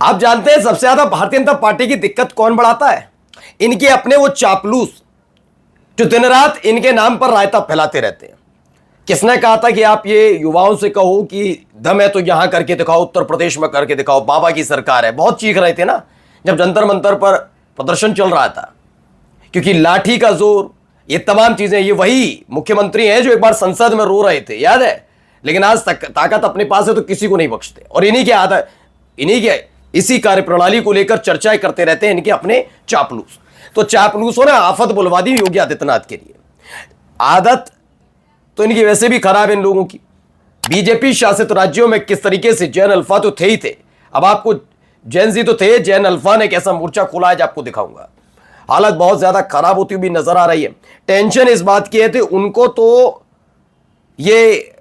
आप जानते हैं सबसे ज्यादा भारतीय जनता पार्टी की दिक्कत कौन बढ़ाता है? इनके अपने वो चापलूस जो दिन रात इनके नाम पर रायता फैलाते रहते हैं। किसने कहा था कि आप ये युवाओं से कहो कि दम है तो यहां करके दिखाओ, उत्तर प्रदेश में करके दिखाओ, बाबा की सरकार है। बहुत चीख रहे थे ना जब जंतर मंतर पर प्रदर्शन चल रहा था, क्योंकि लाठी का जोर, ये तमाम चीजें, ये वही मुख्यमंत्री हैं जो एक बार संसद में रो रहे थे, याद है? लेकिन आज ताकत अपने पास है तो किसी को नहीं बख्शते, और इन्हीं के आदत, इन्हीं के इसी कार्यप्रणाली को लेकर चर्चाएं करते रहते हैं इनके अपने चापलूस। तो चापलूसों ने आफत बुलवा दी योगी आदित्यनाथ के लिए। आदत तो इनकी वैसे भी खराब है इन लोगों की। बीजेपी शासित राज्यों में किस तरीके से जैन अल्फा तो थे ही थे, अब आपको जैन जी तो थे, जैन अल्फा ने कैसा मोर्चा खोला है आपको दिखाऊंगा। हालत बहुत ज्यादा खराब होती हुई नजर आ रही है। टेंशन इस बात की है उनको तो ये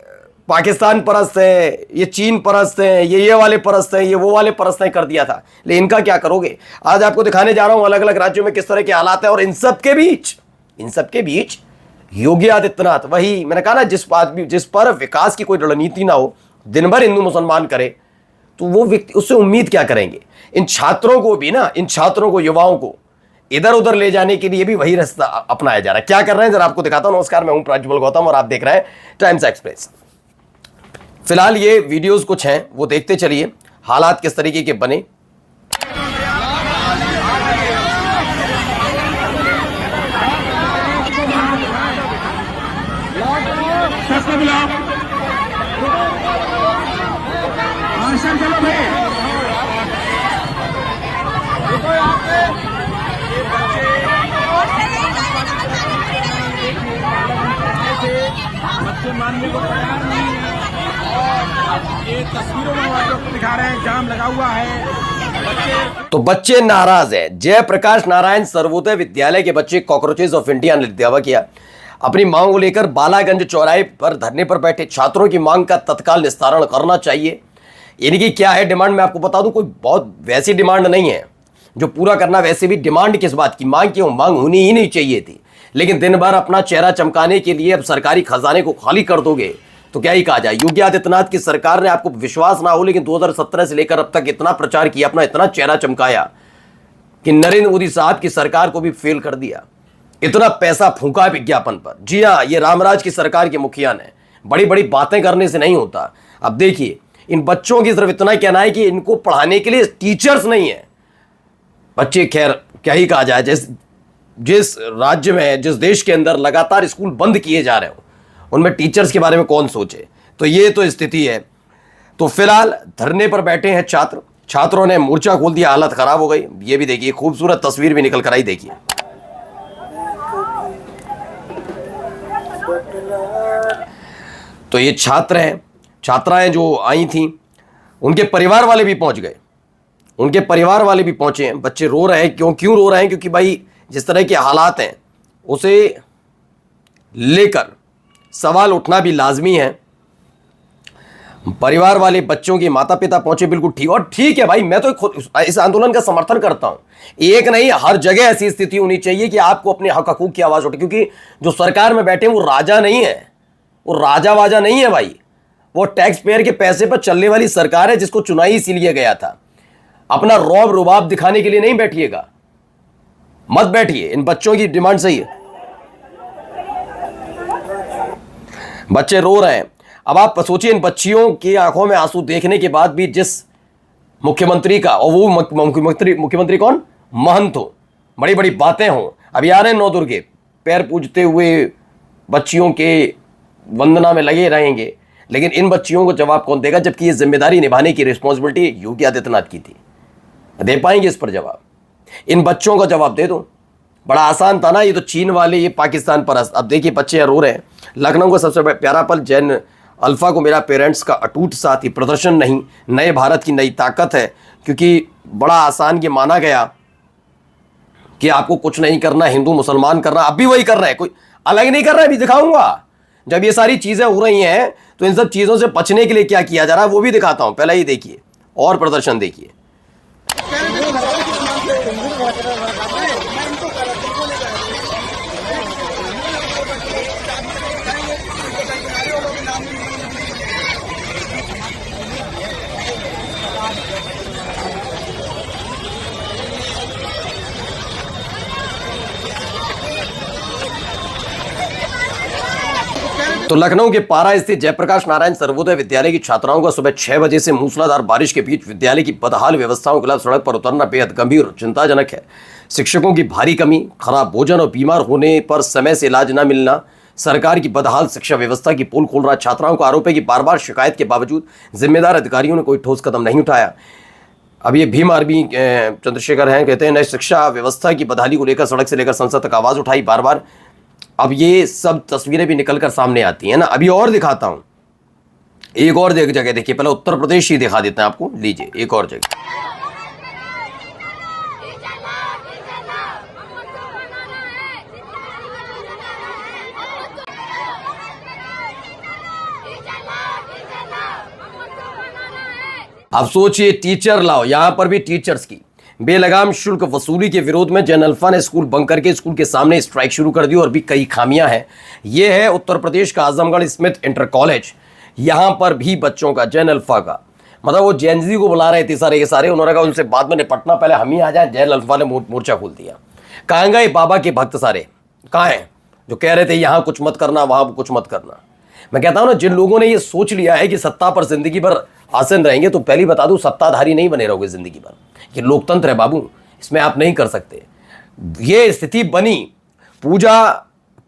पाकिस्तान परस्त है, ये चीन परस्त है, ये वाले परस्त है, ये वो वाले परस्त है कर दिया था। लेकिन इनका क्या करोगे? आज आपको दिखाने जा रहा हूं अलग अलग राज्यों में किस तरह के हालात है। और इन सब के बीच योगी आदित्यनाथ, वही मैंने कहा ना, जिस पर विकास की कोई रणनीति ना हो, दिन भर हिंदू मुसलमान करे, तो वो व्यक्ति उससे उम्मीद क्या करेंगे? इन छात्रों को भी ना, इन छात्रों को, युवाओं को इधर उधर ले जाने के लिए भी वही रास्ता अपनाया जा रहा है। क्या कर रहे हैं जरा आपको दिखाता हूं। नमस्कार, मैं हूं प्रज्वल गौतम और आप देख रहे हैं टाइम्स एक्सप्रेस। फिलहाल ये वीडियोस कुछ हैं, वो देखते चलिए हालात किस तरीके के बने। बच्चे मानने को तैयार नहीं है और ये तस्वीरों में आपको दिखा रहे हैं जाम लगा हुआ है। तो बच्चे नाराज है। जयप्रकाश नारायण सर्वोदय विद्यालय के बच्चे कॉकरोचेज ऑफ इंडिया ने दावा किया अपनी मांग को लेकर बालागंज चौराहे पर धरने पर बैठे छात्रों की मांग का तत्काल निस्तारण करना चाहिए। इनकी क्या है डिमांड, मैं आपको बता दूं, कोई बहुत वैसी डिमांड नहीं है जो पूरा करना। वैसे भी डिमांड किस बात की, मांग क्यों? मांग होनी ही नहीं चाहिए थी, लेकिन दिन भर अपना चेहरा चमकाने के लिए अब सरकारी खजाने को खाली कर दोगे तो क्या ही कहा जाए। योगी आदित्यनाथ की सरकार ने, आपको विश्वास ना हो, लेकिन 2017 से लेकर अब तक इतना प्रचार किया, अपना इतना चेहरा चमकाया कि नरेंद्र मोदी साहब की सरकार को भी फेल कर दिया। इतना पैसा फूंका विज्ञापन पर। जी हाँ, ये रामराज की सरकार के मुखिया ने। बड़ी बड़ी बातें करने से नहीं होता। अब देखिए, इन बच्चों की सिर्फ इतना कहना है कि इनको पढ़ाने के लिए टीचर्स नहीं है। बच्चे, खैर क्या ही कहा जाए, जिस राज्य में, जिस देश के अंदर लगातार स्कूल बंद किए जा रहे हो, उनमें टीचर्स के बारे में कौन सोचे। तो ये तो स्थिति है। तो फिलहाल धरने पर बैठे हैं छात्र, छात्रों ने मोर्चा खोल दिया, हालत खराब हो गई। ये भी देखिए, खूबसूरत तस्वीर भी निकल कर आई, देखिए। तो ये छात्र हैं, छात्राएं जो आई थी, उनके परिवार वाले भी पहुंच गए, उनके परिवार वाले भी पहुंचे हैं। बच्चे रो रहे हैं। क्यों रो रहे हैं? क्योंकि भाई जिस तरह के हालात हैं उसे लेकर सवाल उठना भी लाजमी है। परिवार वाले, बच्चों के माता पिता पहुंचे, बिल्कुल ठीक। और ठीक है भाई, मैं तो खुद इस आंदोलन का समर्थन करता हूं। एक नहीं, हर जगह ऐसी स्थिति होनी चाहिए कि आपको अपने हक हकूक की आवाज उठे, क्योंकि जो सरकार में बैठे वो राजा नहीं है, वो राजा वाजा नहीं है भाई। वो टैक्स पेयर के पैसे पर चलने वाली सरकार है, जिसको चुनाई इसीलिए गया था। अपना रौब रुबाब दिखाने के लिए नहीं बैठिएगा, मत बैठिए। इन बच्चों की डिमांड सही है। बच्चे रो रहे हैं। अब आप सोचिए, इन बच्चियों की आंखों में आंसू देखने के बाद भी जिस मुख्यमंत्री का, और वो मुख्यमंत्री कौन? महंत हो, बड़ी बड़ी बातें हो। अभी आ रहे हैं 9 दुर्गे, पैर पूजते हुए बच्चियों के वंदना में लगे रहेंगे, लेकिन इन बच्चियों को जवाब कौन देगा? जबकि ये जिम्मेदारी निभाने की रिस्पॉन्सिबिलिटी योगी आदित्यनाथ की थी। दे पाएंगे इस पर जवाब? इन बच्चों का जवाब दे दो। बड़ा आसान था ना, ये तो चीन वाले, ये पाकिस्तान परस्त। अब देखिए बच्चे रो रहे हैं। लखनऊ का सबसे प्यारा पल, जैन अल्फा को मेरा पेरेंट्स का अटूट साथ ही, प्रदर्शन नहीं, नए भारत की नई ताकत है। क्योंकि बड़ा आसान ये माना गया कि आपको कुछ नहीं करना, हिंदू मुसलमान करना। अब भी वही कर रहे हैं, कोई अलग नहीं कर रहा है। अभी दिखाऊंगा, जब ये सारी चीजें हो रही हैं तो इन सब चीजों से बचने के लिए क्या किया जा रहा है वो भी दिखाता हूं। पहले ही देखिए और प्रदर्शन देखिए। तो लखनऊ के पारा स्थित जयप्रकाश नारायण सर्वोदय विद्यालय की छात्राओं का सुबह 6 बजे से मूसलाधार बारिश के बीच विद्यालय की बदहाल व्यवस्थाओं के खिलाफ सड़क पर उतरना बेहद गंभीर और चिंताजनक है। शिक्षकों की भारी कमी, खराब भोजन और बीमार होने पर समय से इलाज न मिलना, सरकार की बदहाल शिक्षा व्यवस्था की पोल खोल रहा छात्राओं का आरोप है कि बार बार शिकायत के बावजूद जिम्मेदार अधिकारियों ने कोई ठोस कदम नहीं उठाया। अब ये भीम आर्मी चंद्रशेखर हैं, कहते हैं नई शिक्षा व्यवस्था की बदहाली को लेकर सड़क से लेकर संसद तक आवाज उठाई बार बार। अब ये सब तस्वीरें भी निकलकर सामने आती हैं ना। अभी और दिखाता हूं, एक और जगह देखिए, पहले उत्तर प्रदेश ही दिखा देते हैं आपको। लीजिए एक और जगह। अब सोचिए, टीचर लाओ, यहां पर भी टीचर्स की बेलगाम शुल्क वसूली के विरोध में जैन अल्फा ने स्कूल बंद करके स्कूल के सामने स्ट्राइक शुरू कर दी और भी कई खामियां हैं। यह है उत्तर प्रदेश का आजमगढ़ स्मिथ इंटर कॉलेज। यहां पर भी बच्चों का, जैन अल्फा का, मतलब वो जैनजी को बुला रहे थे सारे के सारे, उन्होंने कहा उनसे बाद में निपटना, पहले हम ही आ जाए। जैन अल्फा ने मोर्चा खोल दिया। कहाँ गए बाबा के भक्त सारे? कहाँ हैं जो कह रहे थे यहां कुछ मत करना, वहां कुछ मत करना? मैं कहता हूं ना, जिन लोगों ने ये सोच लिया है कि सत्ता पर जिंदगी भर आसीन रहेंगे, तो पहली बता दूं, सत्ताधारी नहीं बने रहोगे जिंदगी भर। ये लोकतंत्र है बाबू, इसमें आप नहीं कर सकते। ये स्थिति बनी, पूजा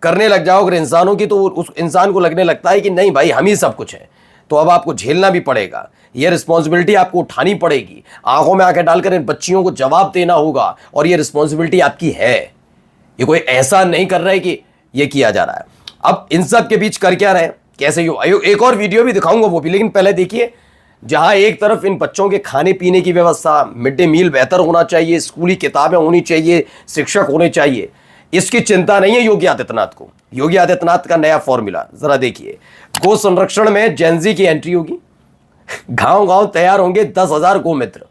करने लग जाओगे इंसानों की, तो उस इंसान को लगने लगता है कि नहीं भाई हम ही सब कुछ है, तो अब आपको झेलना भी पड़ेगा, ये रिस्पॉन्सिबिलिटी आपको उठानी पड़ेगी, आंखों में आंखें डालकर इन बच्चियों को जवाब देना होगा, और ये रिस्पॉन्सिबिलिटी आपकी है। ये कोई ऐसा नहीं कर रहा है कि ये किया जा रहा है। अब इन सब के बीच कर क्या रहे, कैसे एक और वीडियो भी दिखाऊंगा वो भी, लेकिन पहले देखिए, जहां एक तरफ इन बच्चों के खाने पीने की व्यवस्था, मिड डे मील बेहतर होना चाहिए, स्कूली किताबें होनी चाहिए, शिक्षक होने चाहिए, इसकी चिंता नहीं है योगी आदित्यनाथ को। योगी आदित्यनाथ का नया फॉर्मूला जरा देखिए। गो संरक्षण में जेनजी की एंट्री होगी, गांव गांव तैयार होंगे 10,000 गो मित्र।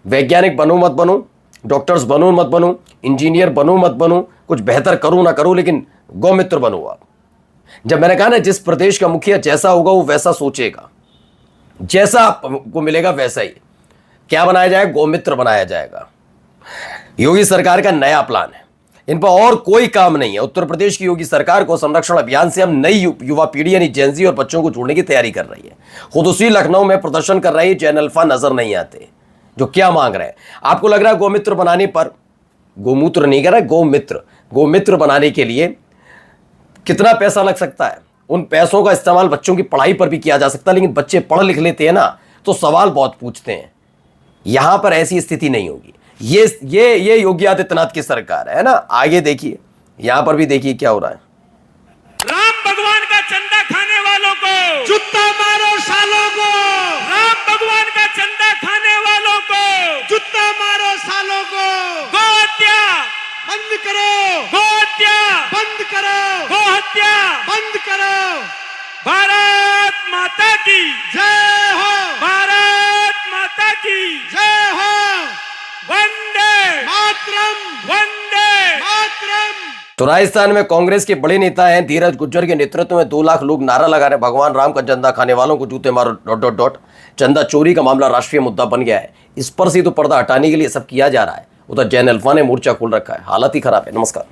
वैज्ञानिक बनो मत बनो, डॉक्टर्स बनो मत बनो, इंजीनियर बनो मत बनो, कुछ बेहतर करो ना करो, लेकिन गौ मित्र बनो आप। जब मैंने कहा ना, जिस प्रदेश का मुखिया जैसा होगा वो वैसा सोचेगा, जैसा आपको मिलेगा वैसा ही। क्या बनाया जाएगा? गौमित्र बनाया जाएगा। योगी सरकार का नया प्लान है, इन पर और कोई काम नहीं है। उत्तर प्रदेश की योगी सरकार को संरक्षण अभियान से हम नई युवा पीढ़ी यानी जेनजी और बच्चों को जोड़ने की तैयारी कर रही है। खुद उसी लखनऊ में प्रदर्शन कर रही जैन अल्फा नजर नहीं आते, जो क्या मांग रहे हैं। आपको लग रहा है गौमित्र बनाने पर, गोमूत्र नहीं कह रहा है, गौमित्र, गौमित्र बनाने के लिए कितना पैसा लग सकता है? उन पैसों का इस्तेमाल बच्चों की पढ़ाई पर भी किया जा सकता है, लेकिन बच्चे पढ़ लिख लेते हैं ना, तो सवाल बहुत पूछते हैं। यहां पर ऐसी स्थिति नहीं होगी। ये योगी आदित्यनाथ की सरकार है ना। आगे देखिए, यहां पर भी देखिए क्या हो रहा है। राम भगवान का चंदा खाने वालों को जूता मारो सालों को, राम भगवान का चंदा खाने वालों को जूता मारो सालों को। गौ हत्या बंद करो, गौ हत्या बंद करो, गौ हत्या बंद करो। भारत माता की जय हो, भारत माता की जय हो। वंदे मातरम, वंदे मातरम। तो राजस्थान में कांग्रेस के बड़े नेता हैं धीरज गुज्जर के नेतृत्व में 2 लाख लोग नारा लगा रहे, भगवान राम का चंदा खाने वालों को जूते मारो ... चंदा चोरी का मामला राष्ट्रीय मुद्दा बन गया है। इस पर से तो पर्दा हटाने के लिए सब किया जा रहा है। उधर जैन अल्फा ने मोर्चा खोल रखा है। हालत ही खराब है। नमस्कार।